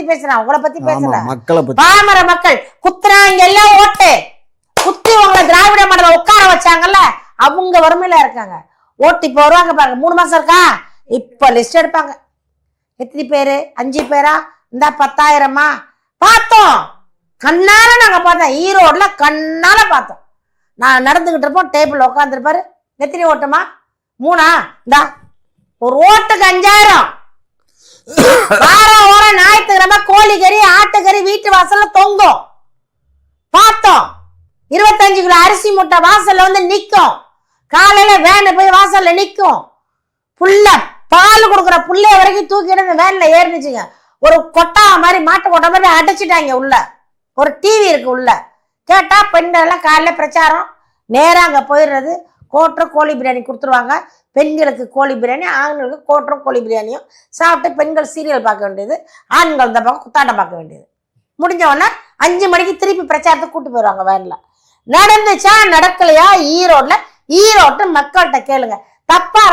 பேசுறேன், உங்களை பத்தி பேசல. மக்களை பத்தி. பாமர மக்கள் குத்துறாங்க எல்லாம் ஓட்டு குத்தி உங்களை திராவிட மாடல உட்கார வச்சாங்கல்ல, அவங்க வறுமையில இருக்காங்க. ஓட்டு இப்ப வருவாங்க பாருங்க, 3 மாசம் இருக்கா, இப்ப லிஸ்ட் எடுப்பாங்க. எத்தனை பேரு? 5 பேரா? இந்த 10,000மா? பார்த்தோம், கண்ணால நாங்க பார்த்தோம். ஈரோடுல கண்ணால பார்த்தோம். நான் நடந்துகிட்டு இருப்போம், டேபிள் உட்காந்துருப்பாரு. எத்தனை ஓட்டுமா? 3ஆ? இந்தா ஒரு ஓட்டுக்கு 5,000. வாரம் வாரம் ஞாயிற்றுக்கிழமை கோழிக்கறி ஆட்டுக்கறி வீட்டு வாசல்ல தொங்கும். பார்த்தோம். 25 கிலோ அரிசி மூட்டை வாசல்ல வந்து நிக்கும். காலையில வேன் போய் வாசல்ல நிக்கும். புள்ள பால் கொடுக்குற புள்ளைய வரைக்கும் தூக்கிட்டு வேன்ல ஏறிச்சுங்க. ஒரு கொட்டா மாதிரி மாட்டு கொட்டா மாதிரி அடைச்சிட்டாங்க உள்ள. ஒரு டிவி இருக்கு உள்ள. கேட்டா பெண்கள் எல்லாம் காலையில பிரச்சாரம், நேரா அங்க போயிடுறது. கோட்டரும் கோழி பிரியாணி கொடுத்துருவாங்க. பெண்களுக்கு கோழி பிரியாணி, ஆண்களுக்கு கோட்டரும் கோழி பிரியாணியும் சாப்பிட்டு பெண்கள் சீரியல் பார்க்க வேண்டியது, ஆண்கள் இந்த பக்கம் குத்தாட்டம் பார்க்க வேண்டியது. முடிஞ்ச உடனே 5 மணிக்கு திருப்பி பிரச்சாரத்தை கூட்டு போயிடுவாங்க வேன்ல. நடந்துச்சா நடக்கலையா? ஈரோட்டுல ஈரோட்டு மக்கள்கிட்ட கேளுங்க. தப்பா